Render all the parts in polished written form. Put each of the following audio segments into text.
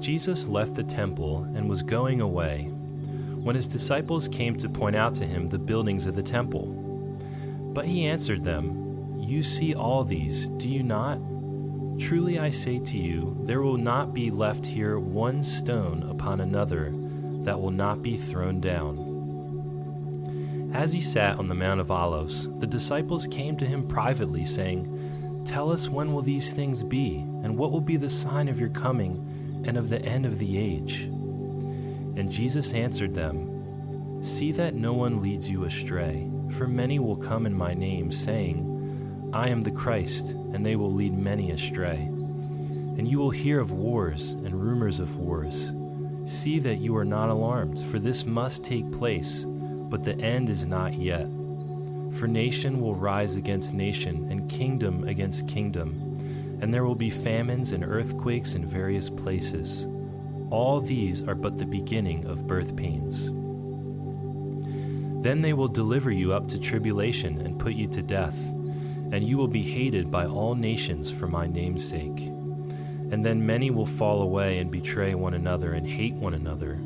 Jesus left the temple and was going away, when his disciples came to point out to him the buildings of the temple. But he answered them, "You see all these, do you not? Truly I say to you, there will not be left here one stone upon another that will not be thrown down." As he sat on the Mount of Olives, the disciples came to him privately, saying, "Tell us, when will these things be, and what will be the sign of your coming and of the end of the age?" And Jesus answered them, "See that no one leads you astray, for many will come in my name, saying, 'I am the Christ,' and they will lead many astray. And you will hear of wars and rumors of wars. See that you are not alarmed, for this must take place, but the end is not yet. For nation will rise against nation, and kingdom against kingdom, and there will be famines and earthquakes in various places. All these are but the beginning of birth pains. Then they will deliver you up to tribulation and put you to death, and you will be hated by all nations for my name's sake. And then many will fall away and betray one another and hate one another.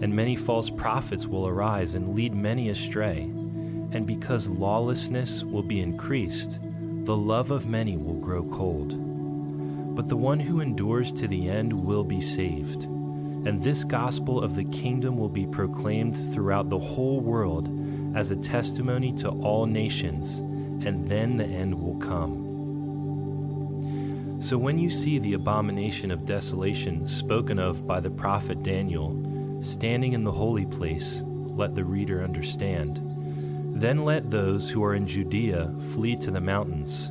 And many false prophets will arise and lead many astray. And because lawlessness will be increased, the love of many will grow cold. But the one who endures to the end will be saved. And this gospel of the kingdom will be proclaimed throughout the whole world as a testimony to all nations, and then the end will come. So when you see the abomination of desolation spoken of by the prophet Daniel standing in the holy place, let the reader understand. Then let those who are in Judea flee to the mountains.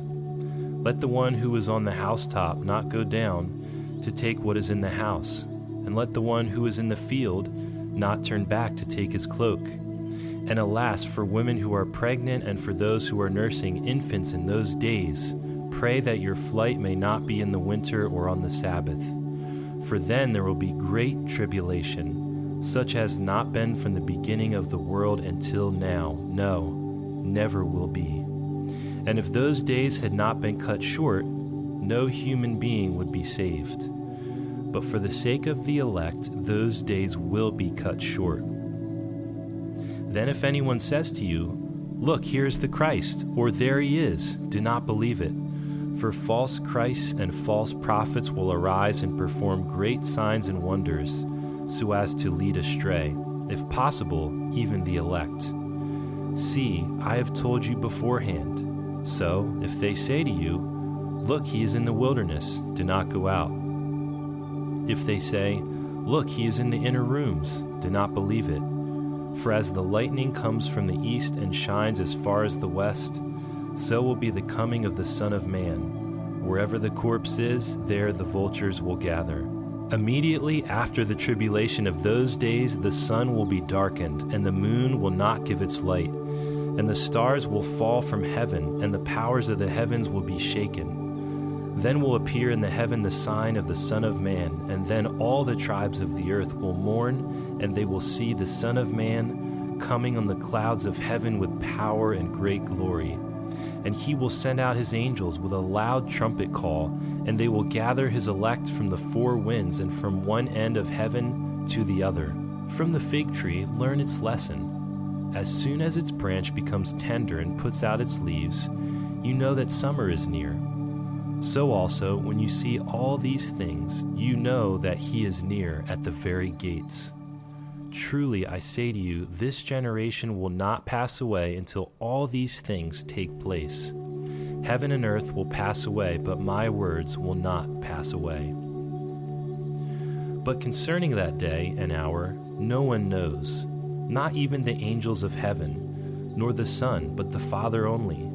Let the one who is on the housetop not go down to take what is in the house, and let the one who is in the field not turn back to take his cloak. And alas, for women who are pregnant and for those who are nursing infants in those days, pray that your flight may not be in the winter or on the Sabbath. For then there will be great tribulation, such as not been from the beginning of the world until now, no, never will be. And if those days had not been cut short, no human being would be saved. But for the sake of the elect, those days will be cut short. Then if anyone says to you, "Look, here is the Christ," or "There he is," do not believe it. For false Christs and false prophets will arise and perform great signs and wonders, so as to lead astray, if possible, even the elect. See, I have told you beforehand. So, if they say to you, "Look, he is in the wilderness," do not go out. If they say, "Look, he is in the inner rooms," do not believe it. For as the lightning comes from the east and shines as far as the west, so will be the coming of the Son of Man. Wherever the corpse is, there the vultures will gather. Immediately after the tribulation of those days, the sun will be darkened, and the moon will not give its light, and the stars will fall from heaven, and the powers of the heavens will be shaken. Then will appear in the heaven the sign of the Son of Man, and then all the tribes of the earth will mourn, and they will see the Son of Man coming on the clouds of heaven with power and great glory. And he will send out his angels with a loud trumpet call, and they will gather his elect from the four winds and from one end of heaven to the other. From the fig tree, learn its lesson. As soon as its branch becomes tender and puts out its leaves, you know that summer is near. So also, when you see all these things, you know that he is near at the very gates. Truly, I say to you, this generation will not pass away until all these things take place. Heaven and earth will pass away, but my words will not pass away. But concerning that day and hour, no one knows, not even the angels of heaven, nor the Son, but the Father only.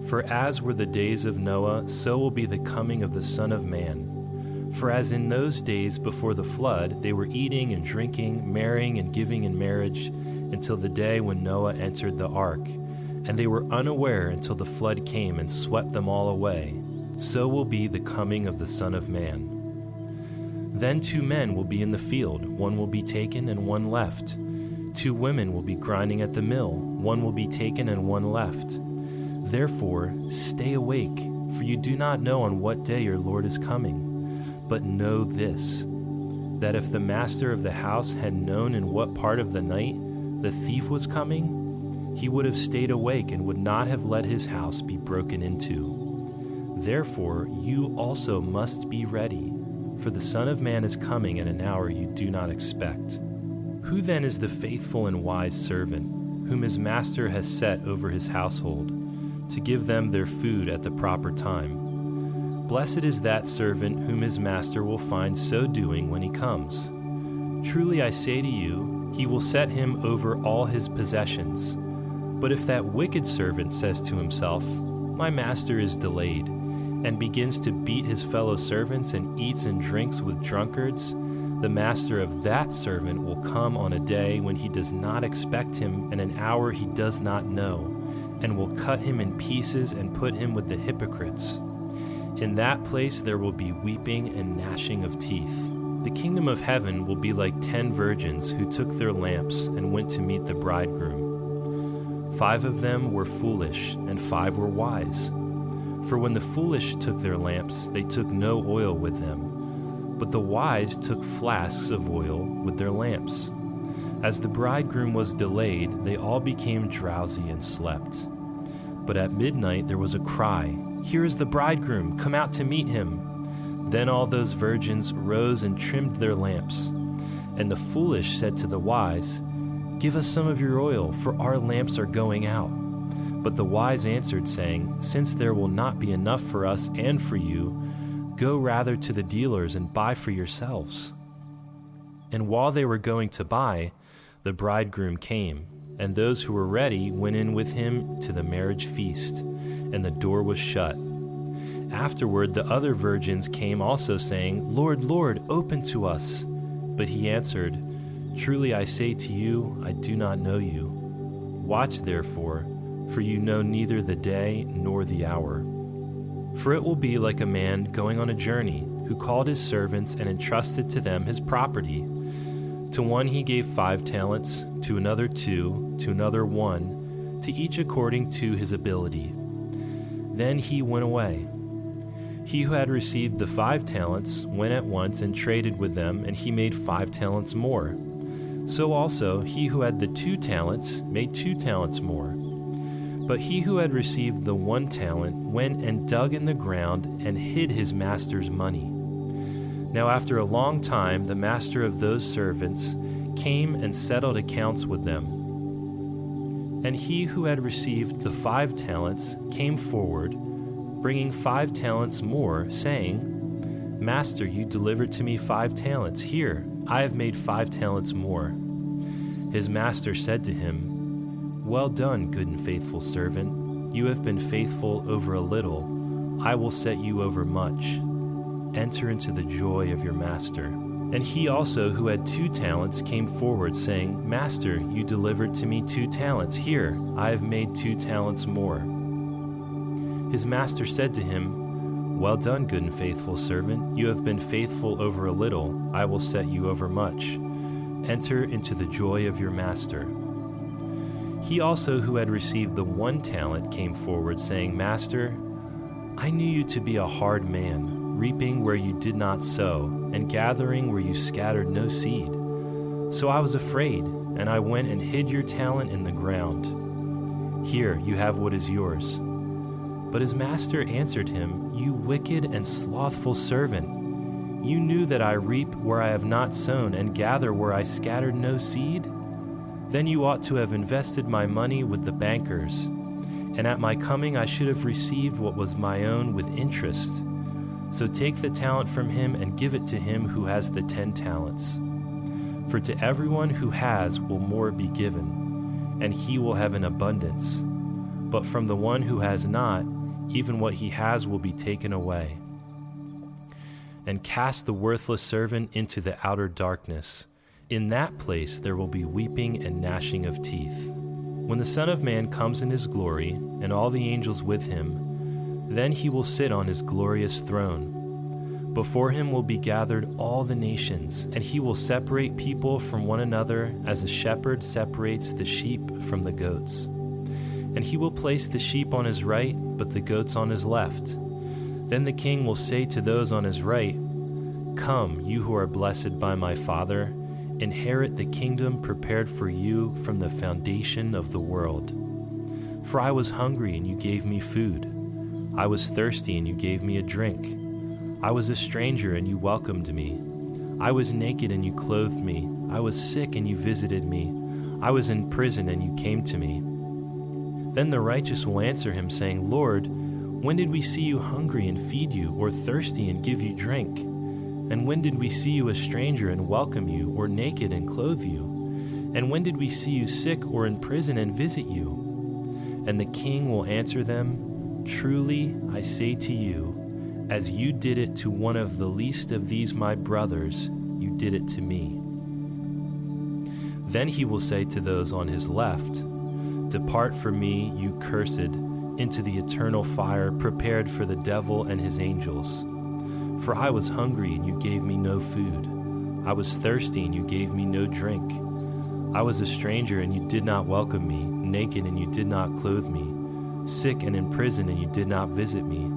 For as were the days of Noah, so will be the coming of the Son of Man. For as in those days before the flood, they were eating and drinking, marrying and giving in marriage, until the day when Noah entered the ark, and they were unaware until the flood came and swept them all away, so will be the coming of the Son of Man. Then 2 men will be in the field, one will be taken and one left. 2 women will be grinding at the mill, one will be taken and one left. Therefore, stay awake, for you do not know on what day your Lord is coming. But know this, that if the master of the house had known in what part of the night the thief was coming, he would have stayed awake and would not have let his house be broken into. Therefore, you also must be ready, for the Son of Man is coming at an hour you do not expect. Who then is the faithful and wise servant, whom his master has set over his household, to give them their food at the proper time? Blessed is that servant whom his master will find so doing when he comes. Truly I say to you, he will set him over all his possessions. But if that wicked servant says to himself, "My master is delayed," and begins to beat his fellow servants and eats and drinks with drunkards, the master of that servant will come on a day when he does not expect him and an hour he does not know, and will cut him in pieces and put him with the hypocrites. In that place there will be weeping and gnashing of teeth. The kingdom of heaven will be like 10 virgins who took their lamps and went to meet the bridegroom. 5 of them were foolish, and 5 were wise. For when the foolish took their lamps, they took no oil with them, but the wise took flasks of oil with their lamps. As the bridegroom was delayed, they all became drowsy and slept. But at midnight there was a cry, "Here is the bridegroom, come out to meet him." Then all those virgins rose and trimmed their lamps. And the foolish said to the wise, "Give us some of your oil, for our lamps are going out." But the wise answered, saying, "Since there will not be enough for us and for you, go rather to the dealers and buy for yourselves." And while they were going to buy, the bridegroom came, and those who were ready went in with him to the marriage feast, and the door was shut. Afterward the other virgins came also, saying, "Lord, Lord, open to us." But he answered, "Truly I say to you, I do not know you. Watch therefore, for you know neither the day nor the hour. For it will be like a man going on a journey, who called his servants and entrusted to them his property. To one he gave 5 talents, to another 2, to another 1, to each according to his ability. Then he went away. He who had received the 5 talents went at once and traded with them, and he made 5 talents more. So also he who had the 2 talents made 2 talents more. But he who had received the 1 talent went and dug in the ground and hid his master's money. Now after a long time the master of those servants came and settled accounts with them. And he who had received the 5 talents came forward, bringing 5 talents more, saying, "Master, you delivered to me 5 talents. Here, I have made 5 talents more." His master said to him, "Well done, good and faithful servant. You have been faithful over a little. I will set you over much. Enter into the joy of your master." And he also who had 2 talents came forward, saying, "Master, you delivered to me 2 talents. Here, I have made 2 talents more." His master said to him, "Well done, good and faithful servant. You have been faithful over a little. I will set you over much. Enter into the joy of your master." He also who had received the 1 talent came forward, saying, "Master, I knew you to be a hard man, reaping where you did not sow, and gathering where you scattered no seed. So I was afraid, and I went and hid your talent in the ground. Here you have what is yours." But his master answered him, "You wicked and slothful servant. You knew that I reap where I have not sown, and gather where I scattered no seed? Then you ought to have invested my money with the bankers, and at my coming I should have received what was my own with interest. So take the talent from him and give it to him who has the 10 talents. For to everyone who has will more be given, and he will have an abundance. But from the one who has not, even what he has will be taken away. And cast the worthless servant into the outer darkness. In that place there will be weeping and gnashing of teeth. When the Son of Man comes in his glory, and all the angels with him, then he will sit on his glorious throne. Before him will be gathered all the nations, and he will separate people from one another as a shepherd separates the sheep from the goats. And he will place the sheep on his right, but the goats on his left. Then the king will say to those on his right, Come, you who are blessed by my Father, inherit the kingdom prepared for you from the foundation of the world. For I was hungry, and you gave me food. I was thirsty, and you gave me a drink. I was a stranger, and you welcomed me. I was naked, and you clothed me. I was sick, and you visited me. I was in prison, and you came to me. Then the righteous will answer him, saying, Lord, when did we see you hungry and feed you, or thirsty and give you drink? And when did we see you a stranger and welcome you, or naked and clothe you? And when did we see you sick or in prison and visit you? And the king will answer them, Truly I say to you, as you did it to one of the least of these my brothers, you did it to me. Then he will say to those on his left, Depart from me, you cursed, into the eternal fire prepared for the devil and his angels. For I was hungry, and you gave me no food. I was thirsty, and you gave me no drink. I was a stranger, and you did not welcome me, naked, and you did not clothe me, sick and in prison, and you did not visit me.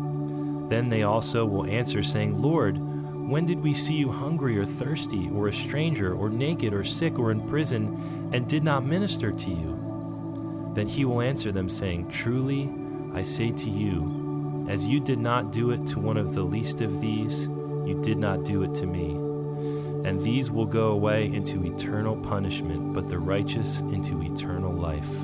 Then they also will answer, saying, Lord, when did we see you hungry or thirsty, or a stranger, or naked, or sick, or in prison, and did not minister to you? Then he will answer them, saying, Truly I say to you, as you did not do it to one of the least of these, you did not do it to me. And these will go away into eternal punishment, but the righteous into eternal life.